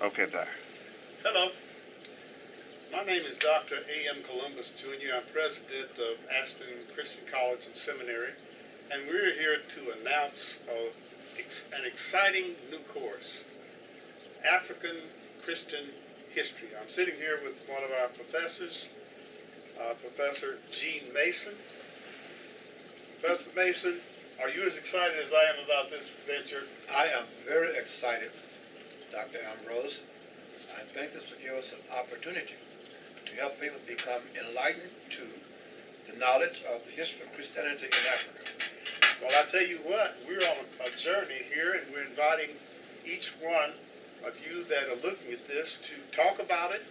Okay, there. Hello, my name is Dr. A.M. Columbus Jr. I'm president of Aspen Christian College and Seminary, and we're here to announce an exciting new course, African Christian History. I'm sitting here with one of our professors, Professor Gene Mason. Professor Mason, are you as excited as I am about this venture? I am very excited, Dr. Ambrose. I think this will give us an opportunity to help people become enlightened to the knowledge of the history of Christianity in Africa. Well, I tell you what, we're on a journey here, and we're inviting each one of you that are looking at this to talk about it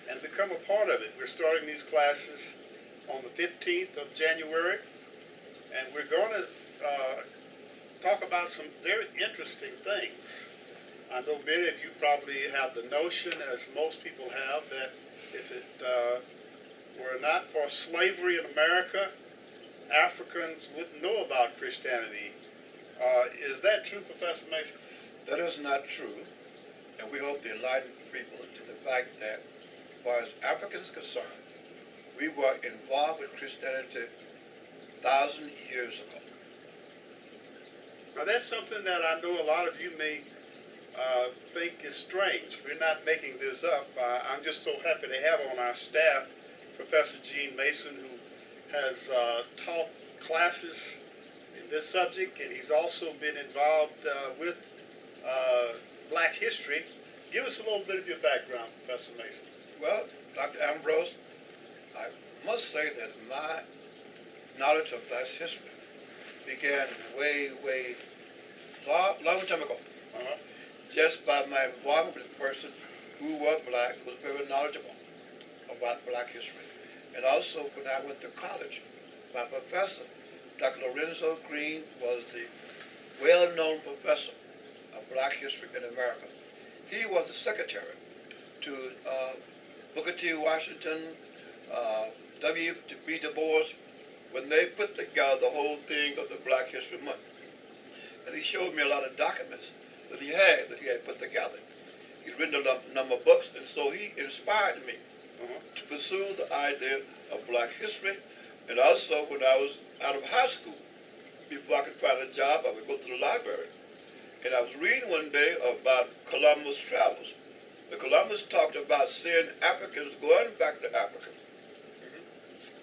and become a part of it. We're starting these classes on the 15th of January, and we're going to talk about some very interesting things. I know many of you probably have the notion, as most people have, that if it were not for slavery in America, Africans wouldn't know about Christianity. Is that true, Professor Mason? That is not true, and we hope to enlighten people to the fact that, as far as Africans are concerned, we were involved with Christianity 1,000 years ago. Now that's something that I know a lot of you may think is strange. We're not making this up. I'm just so happy to have on our staff Professor Gene Mason, who has taught classes in this subject, and he's also been involved with Black history. Give us a little bit of your background, Professor Mason. Well, Dr. Ambrose, I must say that my knowledge of Black history began way long time ago. Uh-huh. Just by my involvement with a person who was Black, who was very knowledgeable about Black history. And also when I went to college, my professor, Dr. Lorenzo Green, was the well-known professor of Black history in America. He was the secretary to Booker T. Washington, W.B. Du Bois, when they put together the whole thing of the Black History Month. And he showed me a lot of documents that he had put together. He'd written a number of books, and so he inspired me to pursue the idea of Black history. And also, when I was out of high school, before I could find a job, I would go to the library. And I was reading one day about Columbus' travels. The Columbus talked about seeing Africans going back to Africa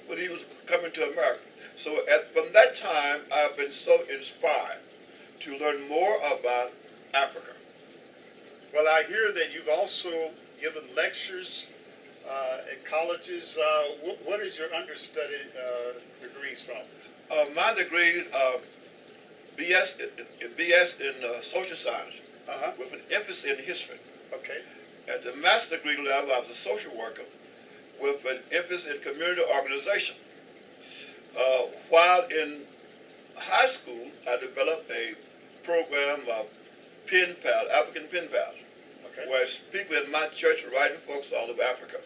when he was coming to America. So from that time, I've been so inspired to learn more about Africa. Well, I hear that you've also given lectures at colleges. What is your understudy degrees from? My degree, BS in social science, with an emphasis in history. Okay. At the master degree level, I was a social worker with an emphasis in community organization. While in high school, I developed a program of pen pals, African pen pals, where people in my church were writing folks all over Africa.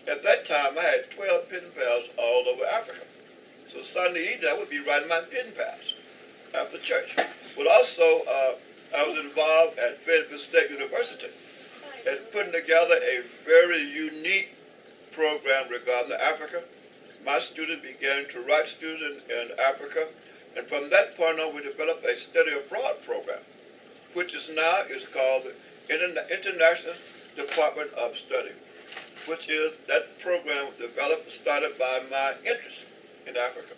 At that time, I had 12 pen pals all over Africa. So Sunday evening, I would be writing my pen pals after church. But also, I was involved at Fayetteville State University and putting together a very unique program regarding Africa. My students began to write students in Africa, and from that point on, we developed a study abroad program, which is called the International Department of Study, which is that program was developed, started by my interest in Africa.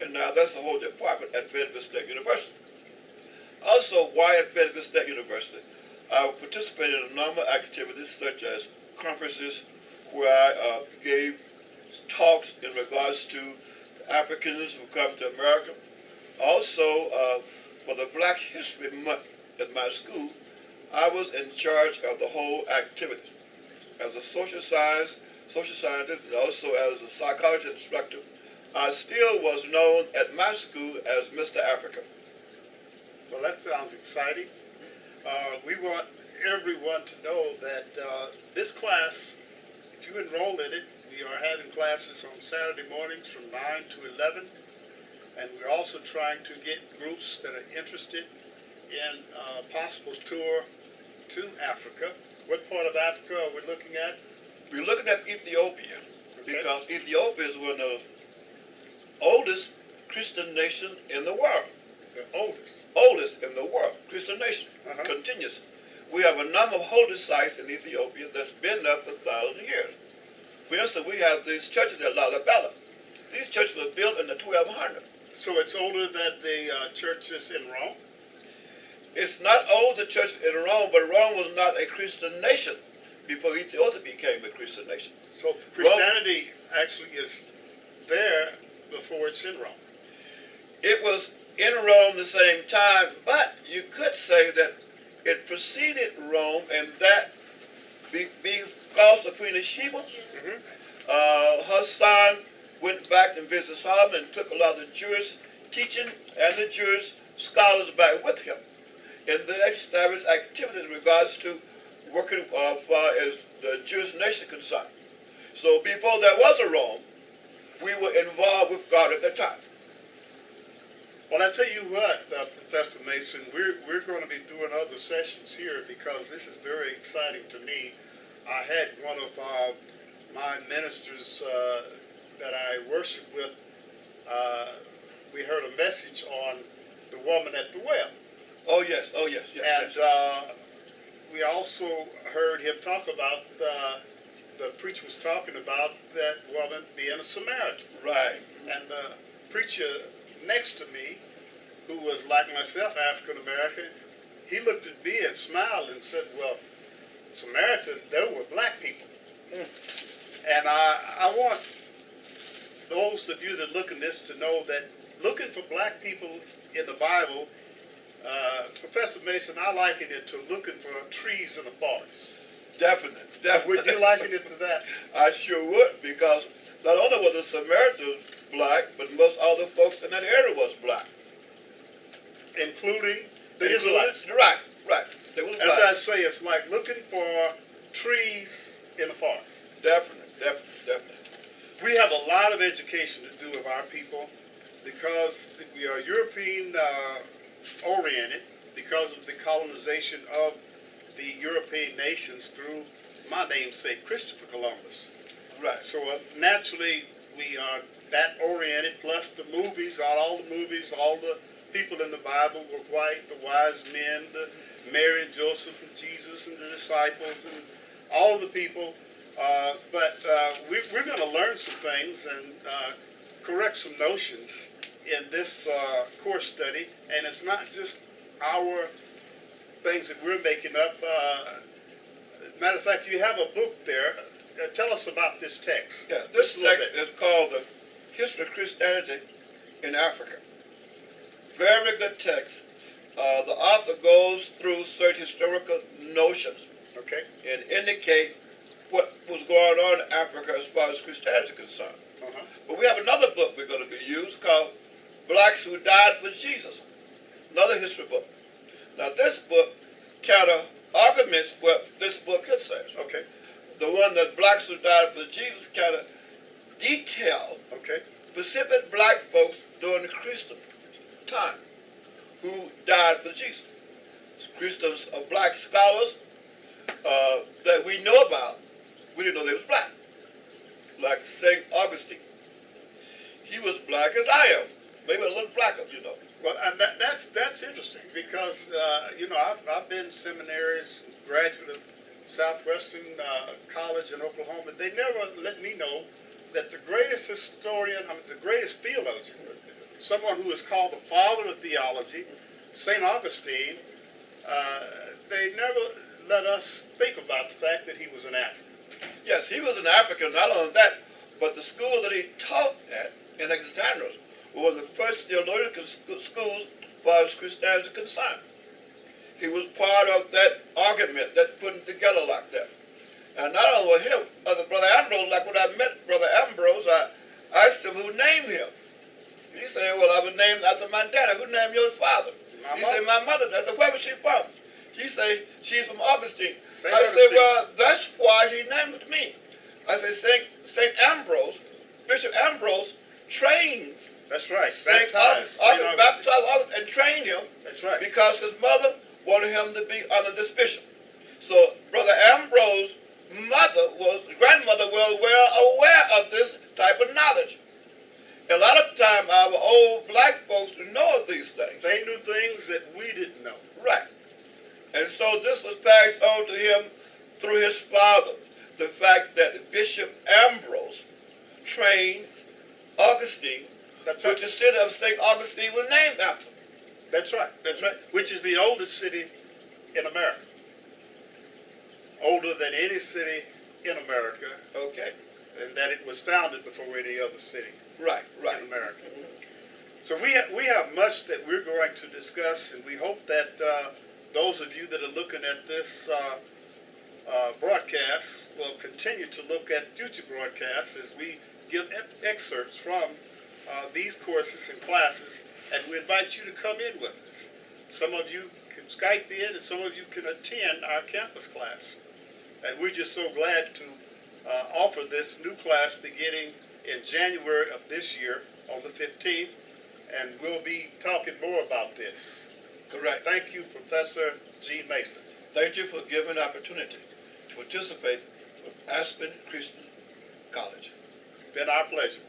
And now that's the whole department at Fayetteville State University. Also, while at Fayetteville State University, I participated in a number of activities such as conferences where I gave talks in regards to Africans who come to America. Also, for the Black History Month at my school, I was in charge of the whole activity. As a social scientist and also as a psychology instructor, I still was known at my school as Mr. Africa. Well, that sounds exciting. We want everyone to know that this class, if you enroll in it, we are having classes on Saturday mornings from 9 to 11. And we're also trying to get groups that are interested in a possible tour to Africa. What part of Africa are we looking at? We're looking at Ethiopia Okay. because Ethiopia is one of the oldest Christian nations in the world. The oldest. Oldest in the world, Christian nation, Uh-huh. continuous. We have a number of holy sites in Ethiopia that's been there for 1,000 years. For instance, we have these churches at Lalibela. These churches were built in the 1200s. So it's older than the churches in Rome? It's not old, the church in Rome, but Rome was not a Christian nation before Ethiopia became a Christian nation. So Christianity actually is there before it's in Rome. It was in Rome the same time, but you could say that it preceded Rome, and that because of Queen of Sheba, her son went back and visited Solomon and took a lot of the Jewish teaching and the Jewish scholars back with him. And they established activity in regards to working as far as the Jewish nation concerned. So before there was a Rome, we were involved with God at that time. Well, I tell you what, Professor Mason, we're going to be doing other sessions here because this is very exciting to me. I had one of my ministers that I worship with, we heard a message on the woman at the well. Oh yes, yes. And we also heard him talk about, the preacher was talking about that woman being a Samaritan. Right. And the preacher next to me, who was like myself, African American, he looked at me and smiled and said, well, Samaritan, they were black people. And I want those of you that look at this to know that looking for black people in the Bible, Professor Mason, I liken it to looking for trees in the forest. Definitely. Would you liken it to that? I sure would, because not only were the Samaritans black, but most other folks in that area was black. Including the Israelites. Right. They was black. As I say, it's like looking for trees in the forest. Definitely. We have a lot of education to do with our people because we are European oriented because of the colonization of the European nations through my namesake, Christopher Columbus. Right. So naturally, we are that oriented, plus the movies, all the people in the Bible were white, the wise men, the Mary and Joseph and Jesus and the disciples and all of the people. But we're going to learn some things and correct some notions in this course study. And it's not just our things that we're making up. Matter of fact, you have a book there. Tell us about this text. Yeah, this text is called The History of Christianity in Africa. Very good text. The author goes through certain historical notions, Okay. and indicate what was going on in Africa as far as Christianity is concerned. But we have another book we're going to be used called Blacks Who Died for Jesus, another history book. Now this book kind of arguments what this book says. Okay. The one that Blacks Who Died for Jesus kind of detailed Okay. specific black folks during the Christian time who died for Jesus. Christians are black scholars that we know about. We didn't know they was black. Like St. Augustine. He was black as I am. Maybe a little blacker, you know. Well, and that's interesting because I've been in seminaries, graduate of Southwestern College in Oklahoma. They never let me know that the greatest historian, the greatest theologian, someone who is called the father of theology, St. Augustine, they never let us think about the fact that he was an African. Yes, he was an African. Not only that, but the school that he taught at in Alexandria was one of the first theological schools as far as Christianity is concerned. He was part of that argument, that putting together like that. And not only with him, Brother Ambrose, like when I met Brother Ambrose, I asked him who named him. He said, well, I was named after my daddy. Who named your father? He said, my mother. I said, where was she from? He said, she's from Augustine. I said, well, that's why he named it me. I said, St. Ambrose, Bishop Ambrose, trained That's right. baptized Augustine and trained him. That's right. Because his mother wanted him to be under this bishop. So Brother things that we didn't know. Right. And so this was passed on to him through his father. The fact that Bishop Ambrose trained Augustine, That's which right. the city of St. Augustine was named after. That's right. That's right. Which is the oldest city in America. Older than any city in America, Okay. and that it was founded before any other city Right, right. in America. So we have much that we're going to discuss, and we hope that those of you that are looking at this broadcast will continue to look at future broadcasts as we give excerpts from these courses and classes, and we invite you to come in with us. Some of you can Skype in, and some of you can attend our campus class. And we're just so glad to offer this new class beginning in January of this year on the 15th, and we'll be talking more about this. Correct. Thank you, Professor G. Mason. Thank you for giving the opportunity to participate with Aspen Christian College. It's been our pleasure.